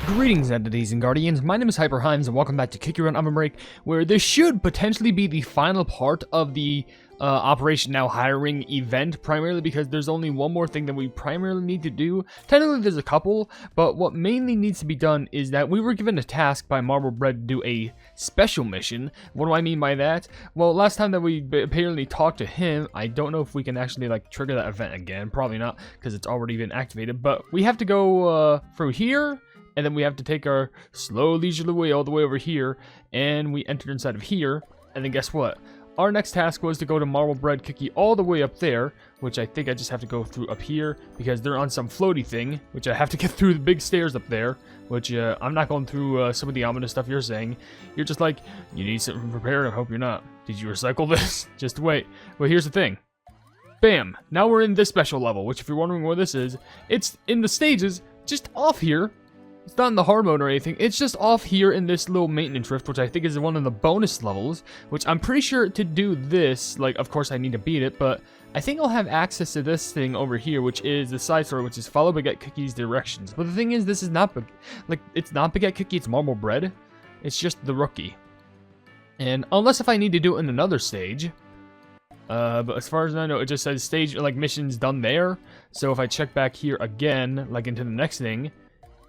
Greetings, entities and guardians. My name is HyperHimes, and welcome back to Kick Your Run OvenBreak, where this should potentially be the final part of the Operation Now Hiring event, primarily because there's only one more thing that we primarily need to do. Technically, there's a couple, but what mainly needs to be done is that we were given a task by Marble Bread to do a special mission. What do I mean by that? Well, last time that we apparently talked to him, I don't know if we can actually trigger that event again. Probably not, because it's already been activated. But we have to go through here. And then we have to take our slow, leisurely way all the way over here, and we entered inside of here, and then guess what? Our next task was to go to Marble Bread Cookie all the way up there, which I think I just have to go through up here, because they're on some floaty thing, which I have to get through the big stairs up there, which I'm not going through some of the ominous stuff you're saying. You're just like, you need something prepared, I hope you're not. Did you recycle this? Just wait. Well, here's the thing. Bam! Now we're in this special level, which if you're wondering where this is, it's in the stages, just off here. It's not in the hard mode or anything, it's just off here in this little maintenance rift, which I think is one of the bonus levels, which I'm pretty sure to do this, of course I need to beat it, but I think I'll have access to this thing over here, which is the side story, which is follow Baguette Cookie's directions. But the thing is, this is not, it's not Baguette Cookie, it's Marble Bread. It's just the rookie. And unless if I need to do it in another stage, but as far as I know, it just says stage, missions done there. So if I check back here again, into the next thing,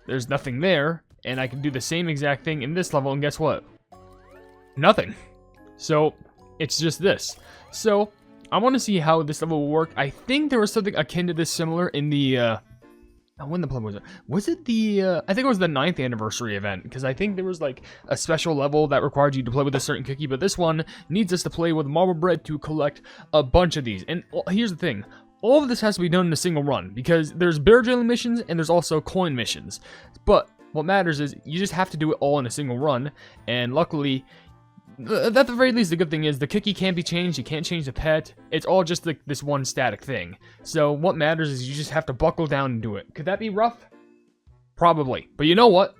there's nothing there, and I can do the same exact thing in this level, and guess what? Nothing. So, it's just this. So, I want to see how this level will work. I think there was something akin to this similar in the, when the play was it? Was it the, I think it was the 9th anniversary event, because I think there was, a special level that required you to play with a certain cookie, but this one needs us to play with Marble Bread to collect a bunch of these. And here's the thing. All of this has to be done in a single run, because there's bear jelly missions and there's also coin missions. But what matters is you just have to do it all in a single run, and luckily, at the very least, the good thing is the cookie can't be changed, you can't change the pet, it's all just this one static thing. So what matters is you just have to buckle down and do it. Could that be rough? Probably. But you know what?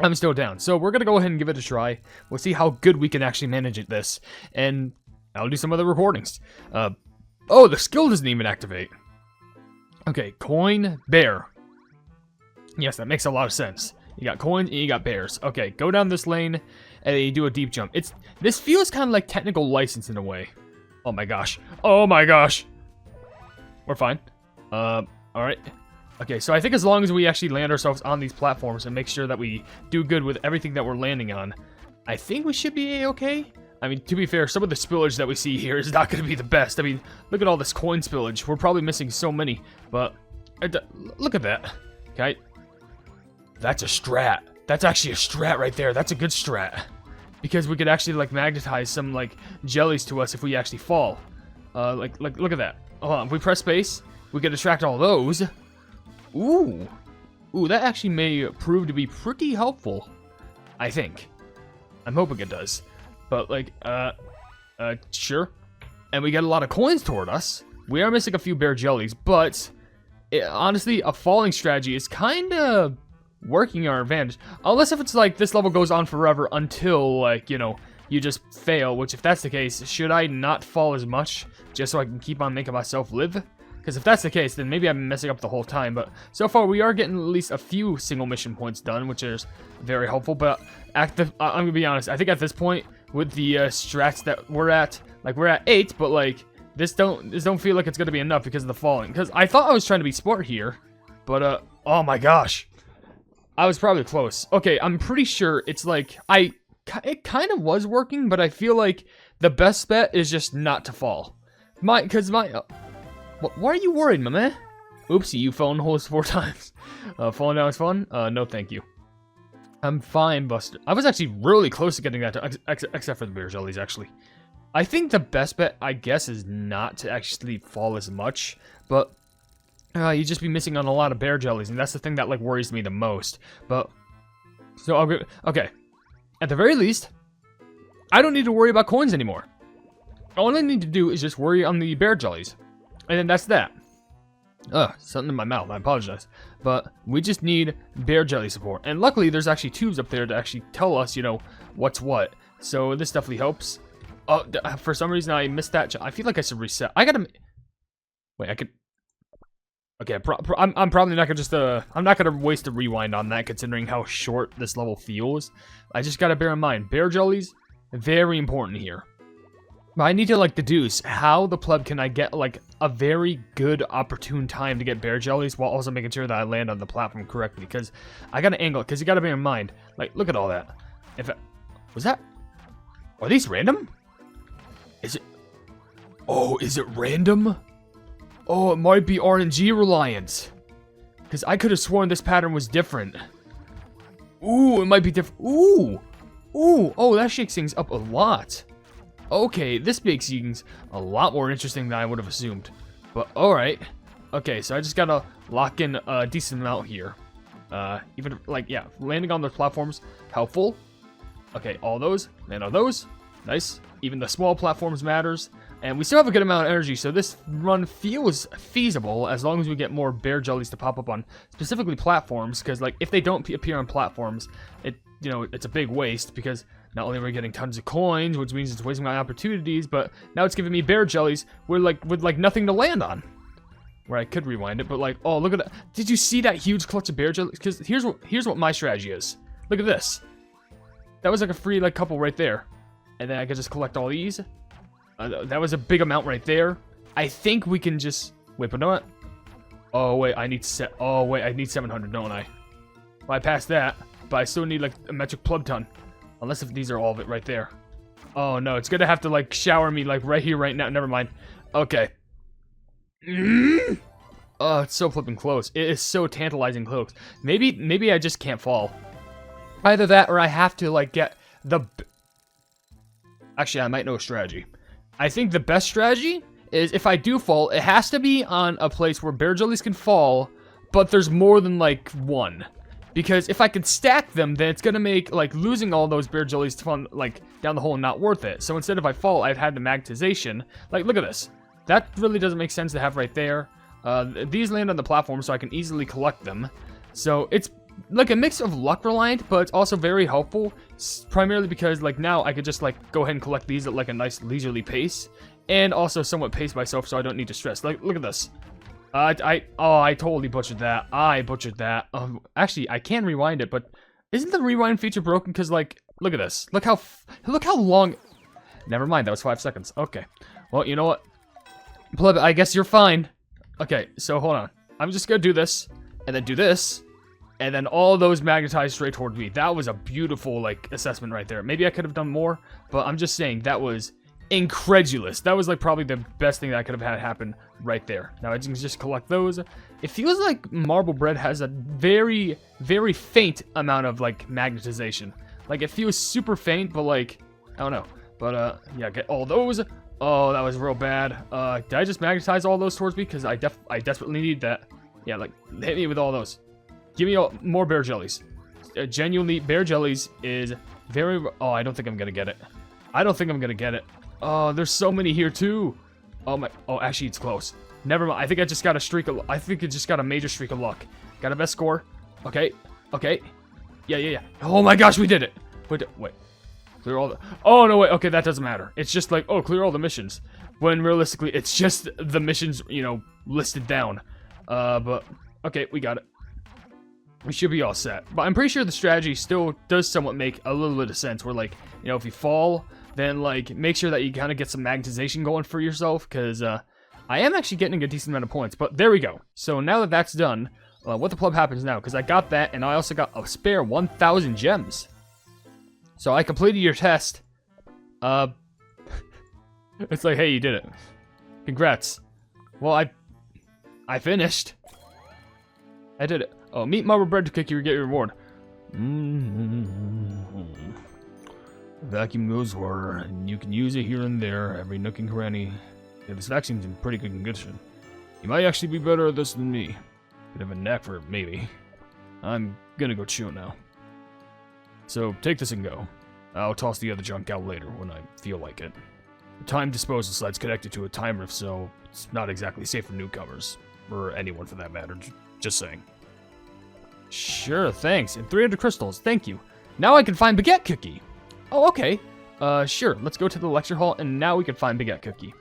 I'm still down. So we're going to go ahead and give it a try. We'll see how good we can actually manage this, and I'll do some other recordings. Oh, the skill doesn't even activate. Okay, coin, bear. Yes, that makes a lot of sense. You got coins and you got bears. Okay, go down this lane and you do a deep jump. This feels kind of like technical license in a way. Oh my gosh. Oh my gosh. We're fine. Alright. Okay, so I think as long as we actually land ourselves on these platforms and make sure that we do good with everything that we're landing on, I think we should be a-okay. I mean, to be fair, some of the spillage that we see here is not going to be the best. I mean, look at all this coin spillage. We're probably missing so many, but look at that. Okay. That's a strat. That's actually a strat right there. That's a good strat. Because we could actually, magnetize some, jellies to us if we actually fall. Look at that. Hold on. If we press space, we can attract all those. Ooh. Ooh, that actually may prove to be pretty helpful. I think. I'm hoping it does. But, sure. And we get a lot of coins toward us. We are missing a few bear jellies, but honestly, a falling strategy is kind of working our advantage. Unless if it's this level goes on forever until, you just fail, which if that's the case, should I not fall as much just so I can keep on making myself live? Because if that's the case, then maybe I'm messing up the whole time. But so far, we are getting at least a few single mission points done, which is very helpful. But I'm going to be honest, I think at this point, with the strats that we're at, we're at 8, but this don't feel like it's gonna be enough because of the falling. Because I thought I was trying to be smart here, but oh my gosh, I was probably close. Okay, I'm pretty sure it's it kind of was working, but I feel like the best bet is just not to fall. Why are you worried, my man? Oopsie, you fell in the holes 4 times. Falling down is fun? No, thank you. I'm fine, Buster. I was actually really close to getting that, except for the bear jellies, actually. I think the best bet, I guess, is not to actually fall as much, but you'd just be missing on a lot of bear jellies, and that's the thing that, worries me the most. But, so I'll go, okay. At the very least, I don't need to worry about coins anymore. All I need to do is just worry on the bear jellies, and then that's that. Ugh, something in my mouth, I apologize. But we just need bear jelly support. And luckily, there's actually tubes up there to actually tell us, what's what. So this definitely helps. Oh, for some reason, I missed that. I feel like I should reset. I gotta... Wait, I could... Okay, I'm probably not gonna just I'm not gonna waste a rewind on that, considering how short this level feels. I just gotta bear in mind, bear jellies, very important here. But I need to like deduce how the pleb can I get like a very good opportune time to get bear jellies while also making sure that I land on the platform correctly, because I gotta angle it, because you gotta bear in mind, like, look at all that. Was that? Are these random? Is it? Oh, is it random? Oh, it might be RNG reliant. Because I could have sworn this pattern was different. Ooh, it might be different. Ooh. Ooh. Oh, that shakes things up a lot. Okay, this makes things a lot more interesting than I would have assumed. But, alright. Okay, so I just gotta lock in a decent amount here. Even, like, yeah, landing on those platforms, helpful. Okay, all those. Land on those. Nice. Even the small platforms matters. And we still have a good amount of energy, so this run feels feasible as long as we get more bear jellies to pop up on specifically platforms, because like if they don't appear on platforms, it's a big waste, because not only are we getting tons of coins, which means it's wasting my opportunities, but now it's giving me bear jellies with nothing to land on. Where I could rewind it, but like, oh, look at that. Did you see that huge clutch of bear jellies? Because here's what my strategy is. Look at this. That was like a free like couple right there. And then I could just collect all these. That was a big amount right there. I think we can just... Wait, but no what? Oh, wait, I need 700, don't I? Well, I passed that, but I still need, like, a metric plug ton. Unless if these are all of it right there. Oh, no, it's gonna have to, like, shower me, like, right here, right now. Never mind. Okay. Oh, it's so flipping close. It is so tantalizing close. Maybe I just can't fall. Either that, or I have to, like, get the... Actually, I might know a strategy. I think the best strategy is if I do fall, it has to be on a place where bear jellies can fall, but there's more than like one. Because if I can stack them, then it's gonna make like losing all those bear jellies fun, like down the hole, not worth it. So instead if I fall, I've had the magnetization. Like, look at this. That really doesn't make sense to have right there. These land on the platform, so I can easily collect them. So it's like a mix of luck reliant, but it's also very helpful, primarily because like now I could just like go ahead and collect these at like a nice leisurely pace, and also somewhat pace myself so I don't need to stress. Like, look at this. I totally butchered that. I butchered that. Actually, I can rewind it, but isn't the rewind feature broken? Because like, look at this. Look how long. Never mind. That was 5 seconds. Okay. Well, you know what? Pleb, I guess you're fine. Okay. So hold on. I'm just gonna do this, and then do this. And then all those magnetized straight toward me. That was a beautiful, like, assessment right there. Maybe I could have done more, but I'm just saying that was incredulous. That was, like, probably the best thing that I could have had happen right there. Now, I can just collect those. It feels like Marble Bread has a very, very faint amount of, like, magnetization. Like, it feels super faint, but, like, I don't know. But, yeah, get all those. Oh, that was real bad. Did I just magnetize all those towards me? Because I desperately need that. Yeah, like, hit me with all those. Give me more bear jellies. Genuinely, bear jellies is very... Oh, I don't think I'm going to get it. I don't think I'm going to get it. Oh, there's so many here, too. Oh, my... Oh, actually, it's close. Never mind. I think I just got a streak of... I think I just got a major streak of luck. Got a best score. Okay. Okay. Yeah. Oh, my gosh, we did it. Wait. Clear all the... Oh, no, wait. Okay, that doesn't matter. It's just like, oh, clear all the missions. When realistically, it's just the missions, listed down. But... Okay, we got it. We should be all set. But I'm pretty sure the strategy still does somewhat make a little bit of sense. Where, like, if you fall, then, like, make sure that you kind of get some magnetization going for yourself. Because I am actually getting a decent amount of points. But there we go. So now that that's done, what the pleb happens now? Because I got that, and I also got a spare 1,000 gems. So I completed your test. It's like, hey, you did it. Congrats. Well, I finished. I did it. Oh, meet Marble Bread to kick you, get your reward. Vacuum goes water, and you can use it here and there, every nook and cranny. Yeah, this vaccuum's in pretty good condition. You might actually be better at this than me. Bit of a knack for it, maybe. I'm gonna go chill now. So, take this and go. I'll toss the other junk out later when I feel like it. The time disposal site's connected to a timer, so it's not exactly safe for newcomers. Or anyone for that matter, just saying. Sure, thanks. And 300 crystals, thank you. Now I can find Baguette Cookie. Oh, okay. Sure, let's go to the lecture hall, and now we can find Baguette Cookie.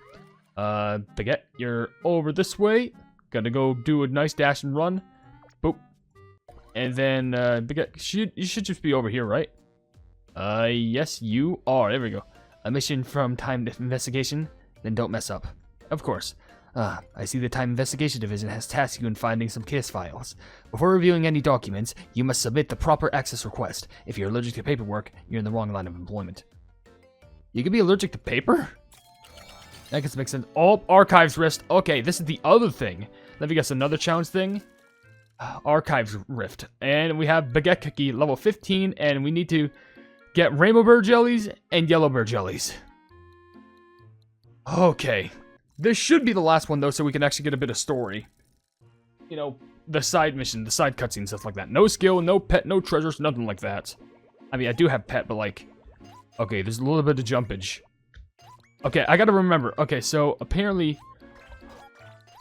Baguette, you're over this way. Gotta go do a nice dash and run. Boop. And then, you should just be over here, right? Yes, you are. There we go. A mission from Time Investigation. Then don't mess up. Of course. I see the Time Investigation Division has tasked you in finding some case files. Before reviewing any documents, you must submit the proper access request. If you're allergic to paperwork, you're in the wrong line of employment. You can be allergic to paper? That guess makes sense. Oh, Archives Rift. Okay, this is the other thing. Let me guess, another challenge thing? Archives Rift. And we have Baguette Cookie, level 15, and we need to get Rainbow Bear Jellies and Yellow Bear Jellies. Okay. This should be the last one, though, so we can actually get a bit of story. You know, the side mission, the side cutscenes, stuff like that. No skill, no pet, no treasures, nothing like that. I mean, I do have pet, but like... Okay, there's a little bit of jumpage. Okay, I gotta remember. Okay, so apparently...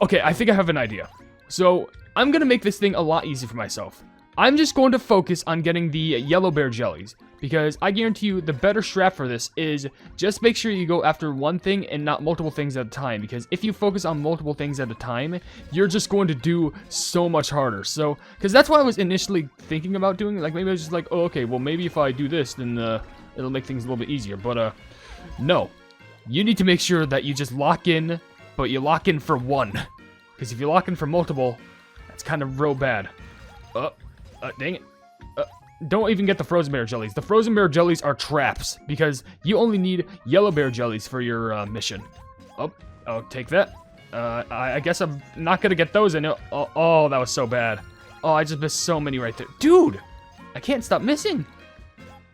Okay, I think I have an idea. So, I'm gonna make this thing a lot easier for myself. I'm just going to focus on getting the Yellow Bear Jellies. Because I guarantee you, the better strat for this is just make sure you go after one thing and not multiple things at a time. Because if you focus on multiple things at a time, you're just going to do so much harder. So, because that's what I was initially thinking about doing. Like, maybe I was just like, oh, okay, well, maybe if I do this, then it'll make things a little bit easier. But, no. You need to make sure that you just lock in, but you lock in for one. Because if you lock in for multiple, that's kind of real bad. Dang it. Don't even get the Frozen Bear Jellies. The Frozen Bear Jellies are traps, because you only need Yellow Bear Jellies for your mission. Oh, I'll take that. I guess I'm not gonna get those in it. Oh, that was so bad. Oh, I just missed so many right there. Dude! I can't stop missing!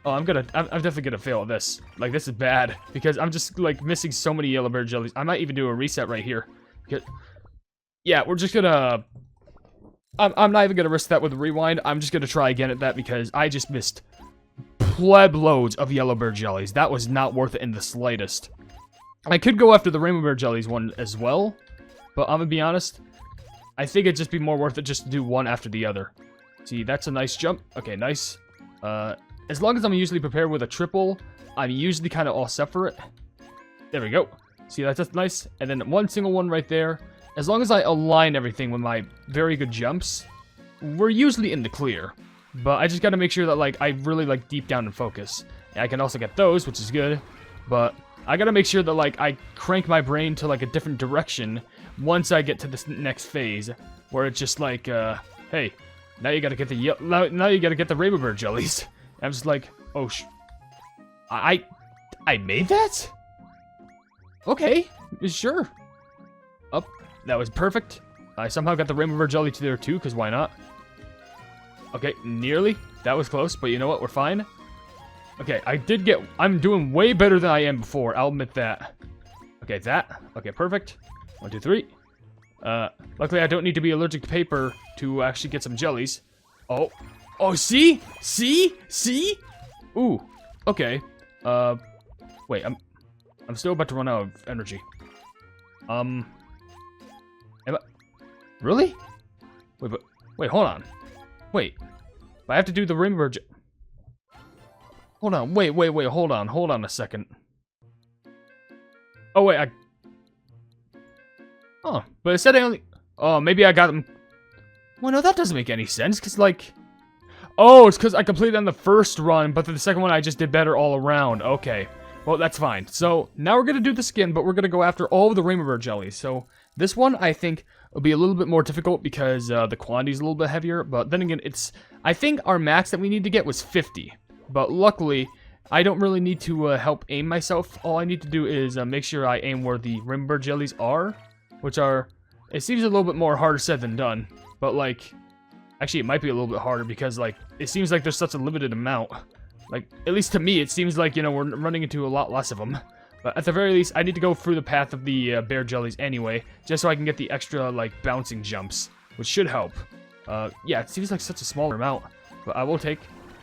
Oh, I'm definitely gonna fail at this. Like, this is bad, because I'm just, like, missing so many Yellow Bear Jellies. I might even do a reset right here. Yeah, we're just gonna... I'm not even gonna risk that with a rewind. I'm just gonna try again at that because I just missed pleb loads of Yellow Bear Jellies. That was not worth it in the slightest. I could go after the Rainbow Bear Jellies one as well, but I'm gonna be honest. I think it'd just be more worth it just to do one after the other. See, that's a nice jump. Okay, nice. As long as I'm usually prepared with a triple, I'm usually kind of all set for it. There we go. See, that's nice. And then one single one right there. As long as I align everything with my very good jumps, we're usually in the clear. But I just gotta make sure that, like, I really, like, deep down and focus. And I can also get those, which is good. But I gotta make sure that, like, I crank my brain to, like, a different direction once I get to this next phase. Where it's just like, hey, now you gotta get the now you gotta get the Rainbow Bear Jellies. And I'm just like, oh, I made that? Okay, sure. Up. That was perfect. I somehow got the Rainbow Bear Jelly to there too, because why not? Okay, nearly. That was close, but you know what? We're fine. Okay, I'm doing way better than I am before. I'll admit that. Okay, that. Okay, perfect. 1, 2, 3. Luckily I don't need to be allergic to paper to actually get some jellies. Oh. Oh, see? See? See? Ooh. Okay. Wait, I'm still about to run out of energy. Really? Wait, hold on. Wait. I have to do the Rainbow Bear Hold on, wait, hold on a second. Oh, wait, Oh, but it said I only... Oh, maybe I got them... Well, no, that doesn't make any sense, because, like... Oh, it's because I completed on the first run, but the second one I just did better all around. Okay. Well, that's fine. So, now we're going to do the skin, but we're going to go after all of the Rainbow Bear Jellies. So, this one, I think, will be a little bit more difficult because the quantity is a little bit heavier. But then again, I think our max that we need to get was 50. But luckily, I don't really need to help aim myself. All I need to do is make sure I aim where the Rainbow Bear Jellies are. Which are, it seems a little bit more harder said than done. But, like, actually, it might be a little bit harder because, like, it seems like there's such a limited amount. Like, at least to me, it seems like, you know, we're running into a lot less of them. But at the very least, I need to go through the path of the bear jellies anyway, just so I can get the extra, like, bouncing jumps, which should help. Yeah, it seems like such a small amount, but I will take,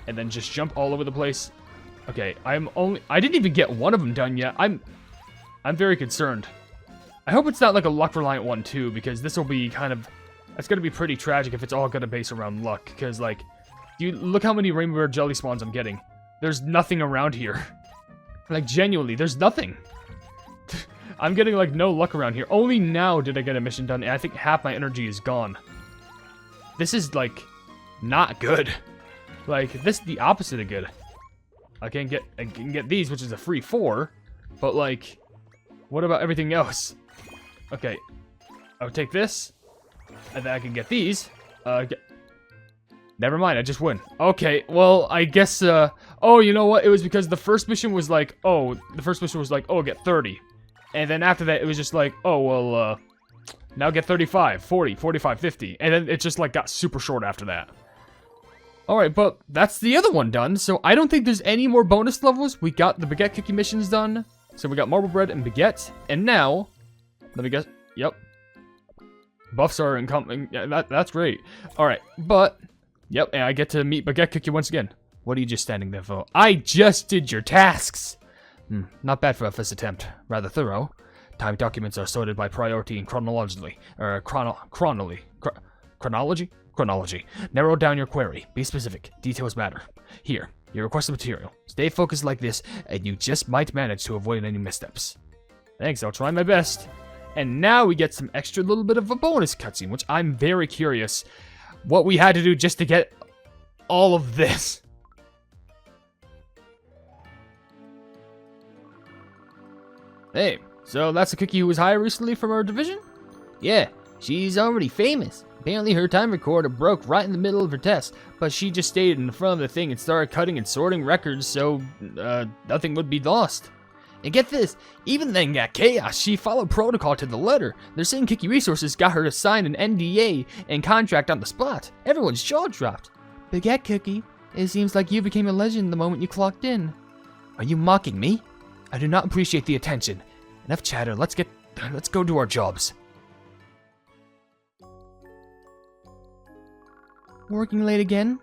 and then just jump all over the place. Okay, I didn't even get one of them done yet. I'm very concerned. I hope it's not like a luck-reliant one, too, because this will be kind of... That's going to be pretty tragic if it's all going to base around luck, because, like... look how many Rainbow Bear Jelly spawns I'm getting. There's nothing around here. Like, genuinely, there's nothing. I'm getting, like, no luck around here. Only now did I get a mission done, and I think half my energy is gone. This is, like, not good. Like, this is the opposite of good. I can get these, which is a free 4, but, like, what about everything else? Okay, I'll take this, and then I can get these. Never mind, I just win. Okay, well, I guess, oh, you know what? It was because the first mission was like, oh, get 30. And then after that, it was just like, oh, well, now get 35, 40, 45, 50. And then it just, like, got super short after that. Alright, but that's the other one done, so I don't think there's any more bonus levels. We got the baguette cookie missions done. So we got marble bread and baguette. And now, let me guess, yep. Buffs are incoming. Yeah, that's great. Alright, but... Yep, and I get to meet Baguette Cookie once again. What are you just standing there for? I just did your tasks! Not bad for a first attempt. Rather thorough. Time documents are sorted by priority and chronologically. Chronology? Chronology. Narrow down your query. Be specific. Details matter. Here, your requested material. Stay focused like this, and you just might manage to avoid any missteps. Thanks, I'll try my best. And now we get some extra little bit of a bonus cutscene, which I'm very curious what we had to do just to get all of this. Hey, so that's a cookie who was hired recently from our division? Yeah, she's already famous. Apparently her time recorder broke right in the middle of her test, but she just stayed in the front of the thing and started cutting and sorting records so nothing would be lost. And get this, even then got chaos. She followed protocol to the letter. They're saying Kiki Resources got her to sign an NDA and contract on the spot. Everyone's jaw dropped. Baguette Cookie, it seems like you became a legend the moment you clocked in. Are you mocking me? I do not appreciate the attention. Enough chatter, let's go do our jobs. Working late again?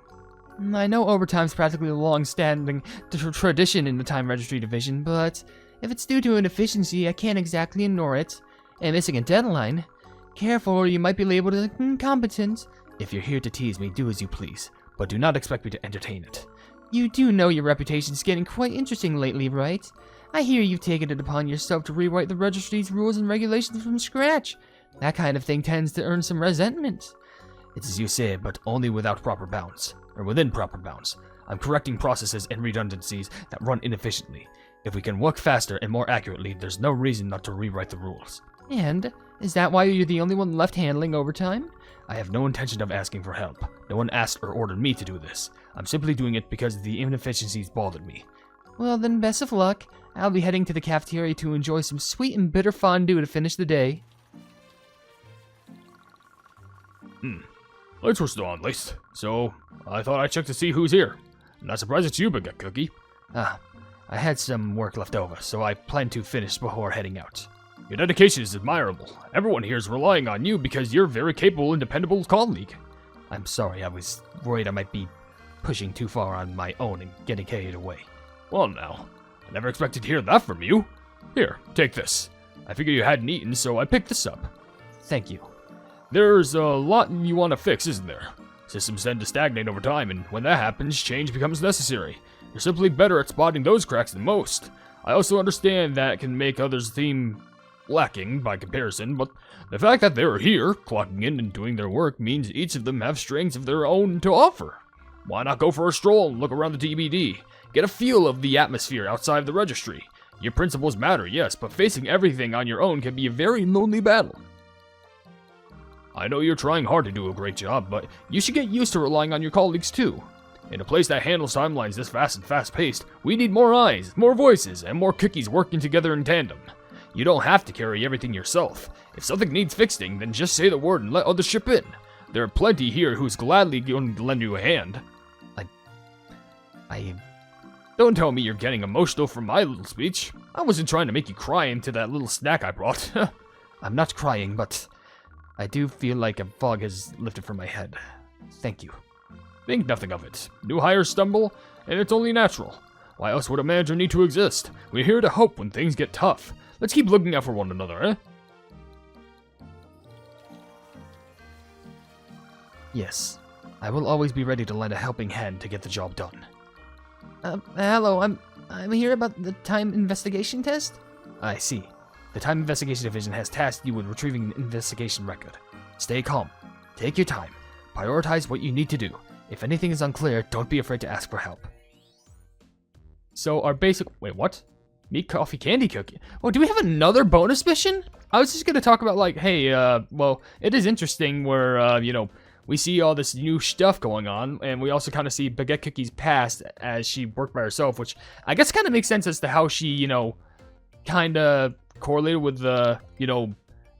I know overtime's practically a long-standing tradition in the Time Registry Division, but if it's due to inefficiency, I can't exactly ignore it. And missing a deadline? Careful, or you might be labeled as incompetent. If you're here to tease me, do as you please, but do not expect me to entertain it. You do know your reputation's getting quite interesting lately, right? I hear you've taken it upon yourself to rewrite the registry's rules and regulations from scratch. That kind of thing tends to earn some resentment. It's as you say, but only without proper bounds. Or within proper bounds. I'm correcting processes and redundancies that run inefficiently. If we can work faster and more accurately, there's no reason not to rewrite the rules. And? Is that why you're the only one left handling overtime? I have no intention of asking for help. No one asked or ordered me to do this. I'm simply doing it because the inefficiencies bothered me. Well then, best of luck. I'll be heading to the cafeteria to enjoy some sweet and bitter fondue to finish the day. Lights were still on, at least, so I thought I'd check to see who's here. Not surprised it's you, Baguette Cookie. I had some work left over, so I plan to finish before heading out. Your dedication is admirable. Everyone here is relying on you because you're a very capable and dependable colleague. I'm sorry, I was worried I might be pushing too far on my own and getting carried away. Well now, I never expected to hear that from you. Here, take this. I figured you hadn't eaten, so I picked this up. Thank you. There's a lot you want to fix, isn't there? Systems tend to stagnate over time, and when that happens, change becomes necessary. You're simply better at spotting those cracks than most. I also understand that can make others seem lacking by comparison, but the fact that they're here, clocking in and doing their work, means each of them have strengths of their own to offer. Why not go for a stroll and look around the TBD? Get a feel of the atmosphere outside the registry. Your principles matter, yes, but facing everything on your own can be a very lonely battle. I know you're trying hard to do a great job, but you should get used to relying on your colleagues too. In a place that handles timelines this fast and fast-paced, we need more eyes, more voices, and more cookies working together in tandem. You don't have to carry everything yourself. If something needs fixing, then just say the word and let others chip in. There are plenty here who's gladly going to lend you a hand. Don't tell me you're getting emotional from my little speech. I wasn't trying to make you cry into that little snack I brought. I'm not crying, but I do feel like a fog has lifted from my head. Thank you. Think nothing of it. New hires stumble, and it's only natural. Why else would a manager need to exist? We're here to help when things get tough. Let's keep looking out for one another, eh? Yes. I will always be ready to lend a helping hand to get the job done. Hello, I'm here about the time investigation test? I see. The Time Investigation Division has tasked you with retrieving an investigation record. Stay calm. Take your time. Prioritize what you need to do. If anything is unclear, don't be afraid to ask for help. So our basic... Wait, what? Meat, coffee, candy cookie. Oh, do we have another bonus mission? I was just going to talk about, like, hey, well, it is interesting where, you know, we see all this new stuff going on, and we also kind of see Baguette Cookie's past as she worked by herself, which I guess kind of makes sense as to how she, you know, kind of correlated with the, you know,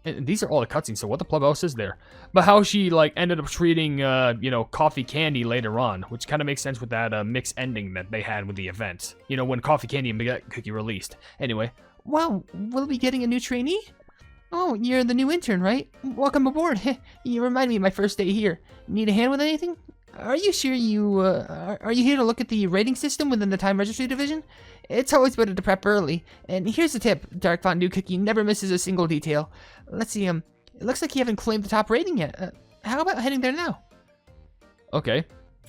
and these are all the cutscenes, so what the pleb else is there? But how she, like, ended up treating, you know, coffee candy later on, which kind of makes sense with that mixed ending that they had with the event. You know, when Coffee Candy and Baguette Cookie released. Anyway. Wow, we'll be getting a new trainee? Oh, you're the new intern, right? Welcome aboard. You remind me of my first day here. Need a hand with anything? Are you sure you, are you here to look at the rating system within the Time Registry Division? It's always better to prep early. And here's the tip, Dark Fondue Cookie never misses a single detail. Let's see, it looks like you haven't claimed the top rating yet. How about heading there now? Okay.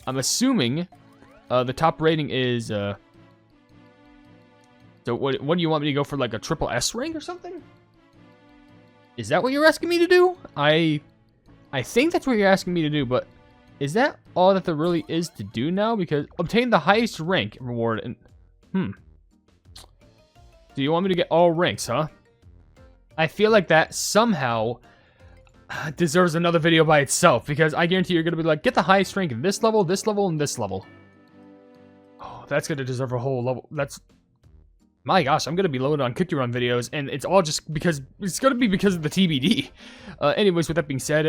I'm assuming, the top rating is, so what do you want me to go for, like a triple S rank or something? Is that what you're asking me to do? I think that's what you're asking me to do, but is that all that there really is to do now? Because obtain the highest rank reward and... Do you want me to get all ranks, huh? I feel like that somehow deserves another video by itself, because I guarantee you're going to be like, get the highest rank in this level, and this level. Oh, that's going to deserve a whole level. That's... My gosh, I'm going to be loaded on Cookie Run videos, and it's all just because, it's going to be because of the TBD. Anyways, with that being said,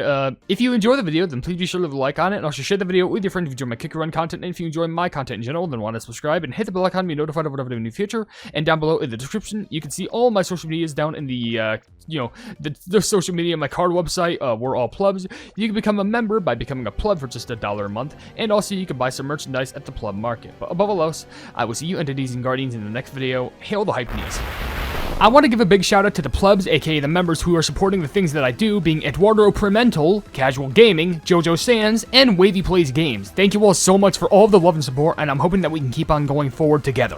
if you enjoy the video, then please be sure to leave a like on it, and also share the video with your friends if you enjoy my Cookie Run content, and if you enjoy my content in general, then want to subscribe, and hit the bell icon to be notified of whatever I do in the future, and down below in the description, you can see all my social medias down in the, you know, the social media, my card website, we're all plebs. You can become a member by becoming a pleb for just $1 a month, and also you can buy some merchandise at the pleb market. But above all else, I will see you entities and guardians in the next video. Hail the Hypenese. I want to give a big shout out to the plebs, aka the members who are supporting the things that I do, being Eduardo Pimentel, Casual Gaming, Jojo Sands, and Wavy Plays Games. Thank you all so much for all of the love and support, and I'm hoping that we can keep on going forward together.